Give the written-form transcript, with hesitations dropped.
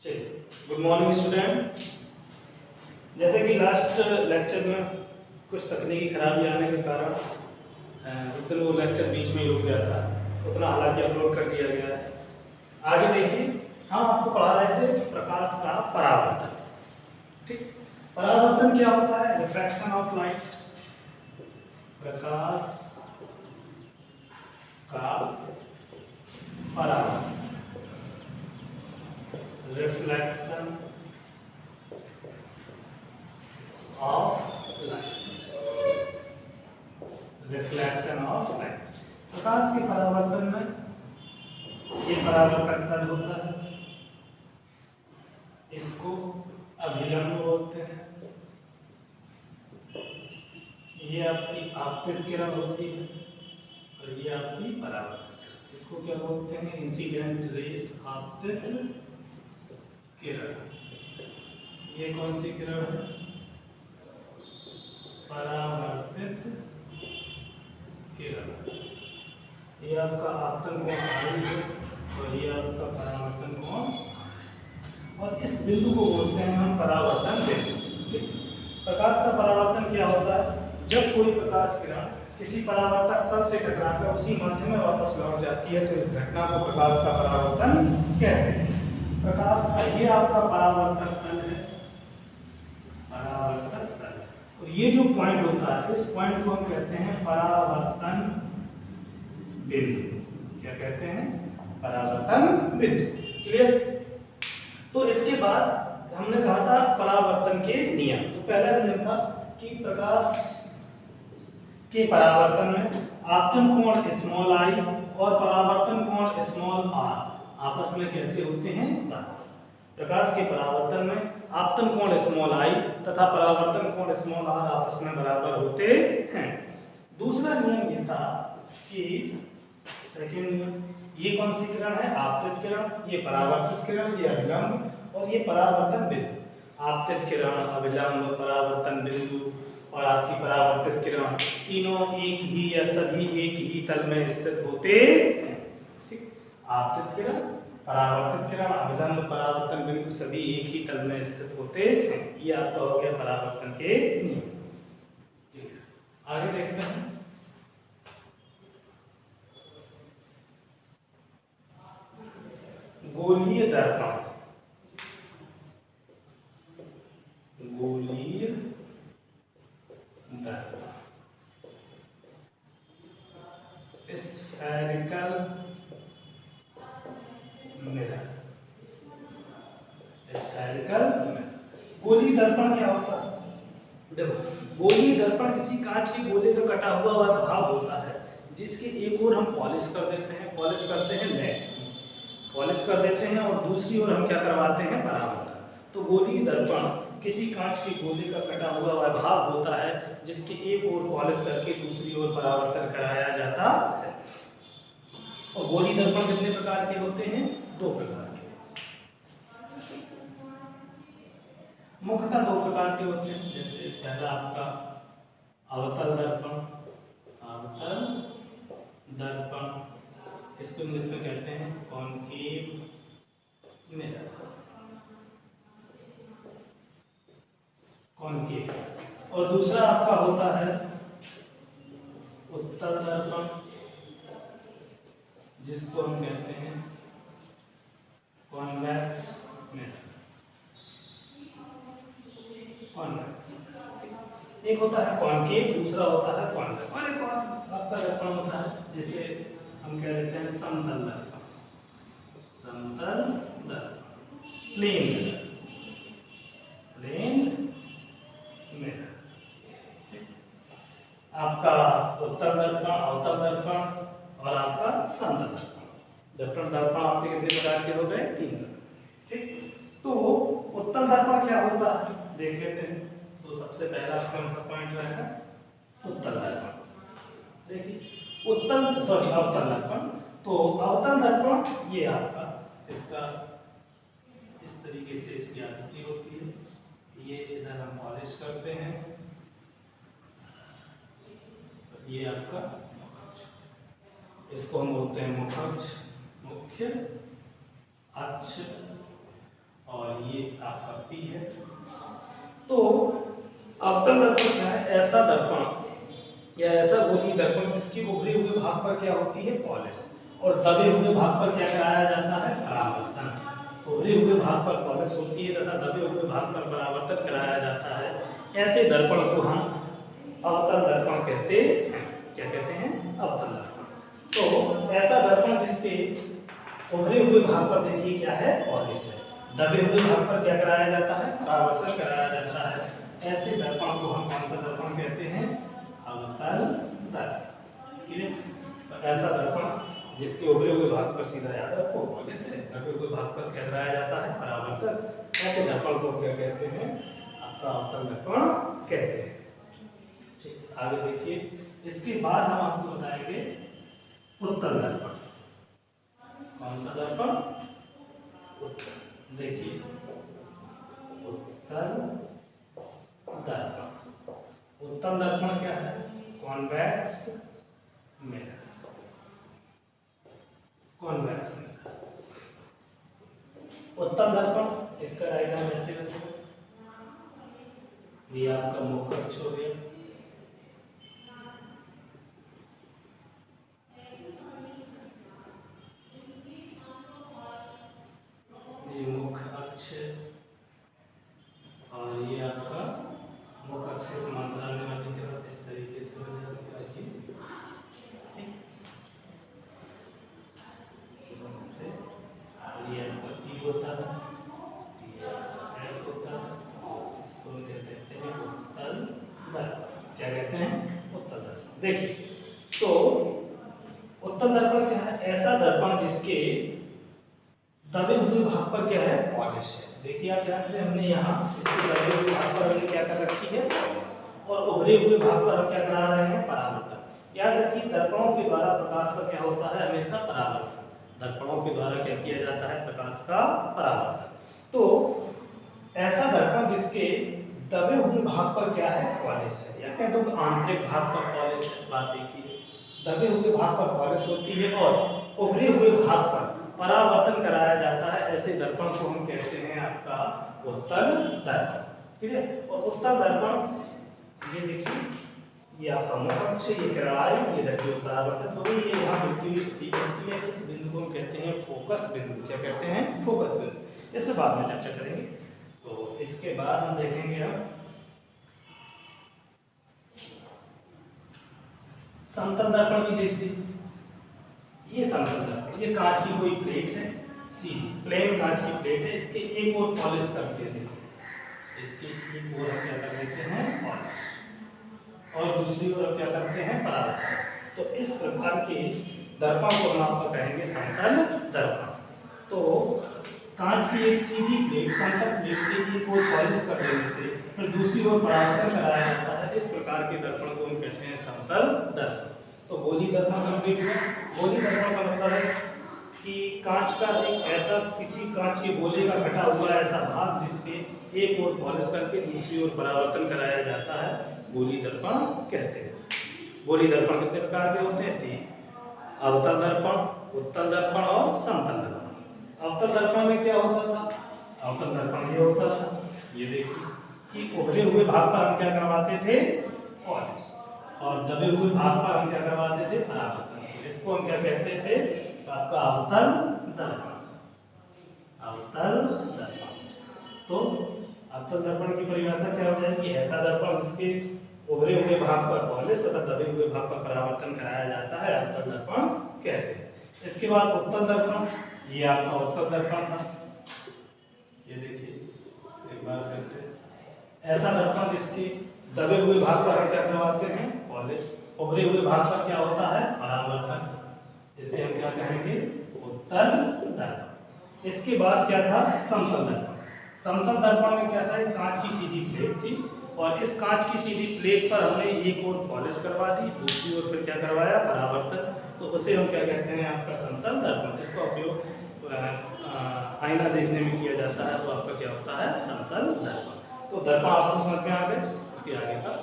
चलिए, good morning student. जैसे कि लास्ट लेक्चर में कुछ तकनीकी खराबी आने के कारण उस दिन वो लेक्चर बीच में ही रुक गया था, उतना हालांकि अपलोड कर दिया गया है। आगे देखिए, हम आपको पढ़ा रहे थे प्रकाश का परावर्तन। ठीक, परावर्तन क्या होता है? Refraction of light. प्रकाश का परावर्तन, reflection of light, reflection of light. प्रकाश के परावर्तन में ये परावर्तन तल होता है, इसको अभिलंब बोलते हैं। ये आपकी आपतित किरण होती है और ये आपकी परावर्तन किरण। इसको क्या बोलते हैं? इंसिडेंट रेस, आपतित किरण। ये कौन सी किरण है? परावर्तित किरण। ये आपका आपतन कोण आई है और ये आपका परावर्तन कोण, और इस बिंदु को बोलते हैं हम परावर्तन बिंदु। प्रकाश का परावर्तन क्या होता है? जब कोई प्रकाश किरण किसी परावर्तक तल से टकराकर उसी माध्यम में वापस लौट जाती है तो इस घटना को प्रकाश का परावर्तन कहते हैं। प्रकाश का ये आपका परावर्तक तल है, परावर्तक तल, और ये जो पॉइंट होता है इस पॉइंट को हम कहते हैं परावर्तन बिंदु। क्या कहते हैं? परावर्तन बिंदु। क्लियर? तो इसके बाद हमने कहा था परावर्तन के नियम। तो पहला नियम था कि प्रकाश के परावर्तन में आपतन कोण स्मॉल आई और परावर्तन कोण स्मॉल आर आपस में कैसे होते हैं? प्रकाश के परावर्तन में आपतन कोण स्मॉल आई तथा परावर्तन कोण स्मॉल आर आपस में बराबर होते हैं। दूसरा नियम ये था कि सेकंड नियम, ये कौन सी किरण है? आपतित किरण, ये परावर्तित किरण, ये अभिलंब, और ये परावर्तन बिंदु। आपतित किरण, अभिलंब, परावर्तन बिंदु और आपकी परावर्तित किरण तीनों एक ही या सभी एक ही तल में स्थित होते हैं। ठीक, आपतित किरण, परावर्तित किरण, अभिलंब, परावर्तन बिंदु सभी एक ही तल में स्थित होते हैं। ये आपका हो गया परावर्तन के नियम। आगे देखते हैं। गोलीय दर्पण। गोलीय दर्पण, स्फेरिकल मिरर। Spherical mirror. गोलीय दर्पण क्या होता है? देखो, गोलीय दर्पण किसी कांच के गोले का कटा हुआ वह भाग होता है जिसके एक ओर हम पॉलिश कर देते हैं, पॉलिश करते हैं लेड, पॉलिश कर देते हैं, और दूसरी ओर हम क्या करवाते हैं? परावर्तन। तो गोलीय दर्पण किसी कांच के गोले का कटा हुआ वह भाग होता है जिसके एक ओर पॉलिश करके दूसरी ओर परावर्तन कराया जाता है। और गोलीय दर्पण कितने प्रकार के होते हैं? दो प्रकार के, मुख्यतः दो प्रकार के होते हैं। जैसे पहला आपका अवतल दर्पण, अवतल दर्पण, इसको इंग्लिश में कहते हैं कॉनकेव मिरर, कॉनकेव। और दूसरा आपका होता है उत्तल दर्पण, जिसको हम कहते हैं कॉन्वेक्स मिरर, कॉन्वेक्स। एक होता है कॉनकेव, दूसरा होता है कॉन्वेक्स। और एक और आपका दर्पण होता है जिसे हम कह देते हैं समतल दर्पण, समतल दर्पण, प्लेन मिरर, प्लेन मिरर। आपका उत्तल दर्पण, अवतल दर्पण और आपका समतल दर्पण। दर्पण दर्पण आपके कितने प्रकार के हो गए? तीन। ठीक, तो उत्तल दर्पण क्या होता है देख लेते हैं। तो सबसे पहला कौन सा पॉइंट रहेगा? उत्तल दर्पण। देखिए, अवतल दर्पण। तो अवतल दर्पण ये आपका, इसका इस तरीके से इसकी आकृति होती है। ये इधर हम पॉलिश करते हैं, ये आपका इसको हम बोलते हैं मुख्य अक्ष, और ये आपका P है। तो अवतल दर्पण क्या है? ऐसा दर्पण या ऐसा गोलीय दर्पण जिसके उभरे हुए भाग पर क्या होती है? पॉलिश, और दबे हुए भाग पर क्या कराया जाता है? परावर्तन। उभरे हुए भाग पर पॉलिश होती है तथा दबे हुए भाग पर परावर्तन कराया जाता है। ऐसे दर्पण को हम अवतल दर्पण कहते हैं। क्या कहते हैं? अवतल दर्पण। तो ऐसा दर्पण जिसके उभरे हुए भाग पर देखिए क्या है? पॉलिश है, दबे हुए भाग पर क्या कराया जाता है? परावर्तन कराया जाता है। ऐसे दर्पण को हम कौन सा दर्पण कहते हैं? अवतल दर्पण। क्लियर? तो ऐसा दर्पण जिसके उभरे हुए भाग पर सीधा याद रखो पॉलिश है, दबे हुए भाग पर क्या कराया जाता है? परावर्तन। ऐसे दर्पण को क्या कहते हैं? आपका अवतल दर्पण कहते हैं। ठीक, आगे देखिए। इसके बाद हम आपको बताएंगे उत्तल दर्पण। कौन सा दर्पण? उत्तल। देखिए उत्तल दर्पण। उत्तल दर्पण क्या है? Convex mirror. Convex mirror. उत्तल दर्पण, इसका डायग्राम ऐसे रखो। ये आपका मुख्य अक्ष हो गया, ये मुख्य अक्ष और ये आपका मुख्य अक्ष से समांतर आने वाली तरफ इस तरीके से हो जाती है। ये आपका P होता है, ये आपका F होता है, इसको कहते हैं उत्तल दर्पण। क्या कहते हैं? उत्तल दर्पण। देखिए, तो उत्तल दर्पण क्या है? ऐसा दर्पण जिसके दबे हुए भाग पर क्या है? पॉलिश है। देखिए आप ध्यान से, हमने यहाँ इसके दबे हुए भाग पर हमने क्या कर रखी है? पॉलिश, और उभरे हुए भाग पर हम क्या करा रहे हैं? परावर्तन। याद रखिए, दर्पणों के द्वारा प्रकाश का क्या होता है? हमेशा परावर्तन। दर्पणों के द्वारा क्या किया जाता है? प्रकाश का परावर्तन। तो ऐसा दर्पण जिसके दबे हुए भाग पर क्या है? पॉलिश है, या कहते हैं आंतरिक भाग पर पॉलिश है। बात देखिए, दबे हुए भाग पर पॉलिश होती है और उभरे हुए भाग पर परावर्तन कराया जाता है। ऐसे दर्पण को हम कहते हैं आपका उत्तल दर्पण। ठीक है? और उत्तल दर्पण, ये देखिए, ये आपका मुख्य अक्ष, ये किरणाई, ये देखिए परावर्तित हो गई, ये यहाँ मिलती हुई प्रतीत होती है। इस बिंदु को हम कहते हैं फोकस बिंदु। क्या कहते हैं? फोकस बिंदु। इसमें बाद में चर्चा करेंगे। तो इसके बाद हम देखेंगे अब समतल दर्पण भी देखते हैं। ये समतल दर्पण, ये कांच की कोई प्लेट है, सीधी प्लेन कांच की प्लेट है। इसके एक और पॉलिश कर देते हैं, इसके एक और हम क्या कर देते हैं? पॉलिश, और दूसरी ओर क्या करते हैं? परावर्तन। तो इस प्रकार के दर्पण को हम आपको कहेंगे समतल दर्पण। तो कांच की एक सीधी प्लेट समतल प्लेट के एक ओर पॉलिश कर देने से फिर दूसरी ओर परावर्तन कराया जाता है। इस प्रकार के दर्पण को हम कहते हैं समतल दर्पण। तो गोली दर्पण कंप्लीट हुआ। गोली दर्पण का मतलब है कि कांच का एक ऐसा, किसी कांच के गोले का कटा हुआ ऐसा भाग जिसके एक ओर पॉलिश करके दूसरी ओर परावर्तन कराया जाता है, गोली दर्पण कहते हैं। गोली दर्पण कितने प्रकार के होते हैं? 3, अवतल दर्पण, उत्तल दर्पण और समतल दर्पण। अवतल दर्पण में क्या होता था? अवतल दर्पण ये होता था, ये देखिए कि उभरे हुए भाग पर हम क्या करवाते थे? पॉलिश, और दबे हुए भाग पर हम क्या करवाते थे? परावर्तन। इसको हम क्या कहते थे? आपका अवतल दर्पण। अवतल दर्पण। तो अवतल दर्पण की परिभाषा क्या हो जाएगी? ऐसा दर्पण जिसके उभरे हुए भाग पर पॉलिश तथा दबे हुए भाग पर परावर्तन कराया जाता है, अवतल दर्पण कहते हैं। इसके बाद उत्तल दर्पण, ये आपका उत्तल दर्पण था। ये देखिए एक बार फिर से, ऐसा दर्पण जिसके दबे हुए भाग पर हम क्या करवाते हैं? पॉलिश, उभरे हुए भाग पर क्या होता है? परावर्तन। इसे हम क्या कहेंगे? उत्तल दर्पण। इसके बाद क्या था? समतल दर्पण। समतल दर्पण में क्या था? एक कांच की सीधी प्लेट थी और इस कांच की सीधी प्लेट पर हमने एक ओर पॉलिश करवा दी, दूसरी ओर फिर क्या करवाया? परावर्तन। तो उसे हम क्या कहते हैं? आपका समतल दर्पण। इसका उपयोग आईना देखने में किया जाता है, तो आपका क्या होता है? समतल दर्पण। तो दर्पण आपको समझ में आ गए। इसके आगे का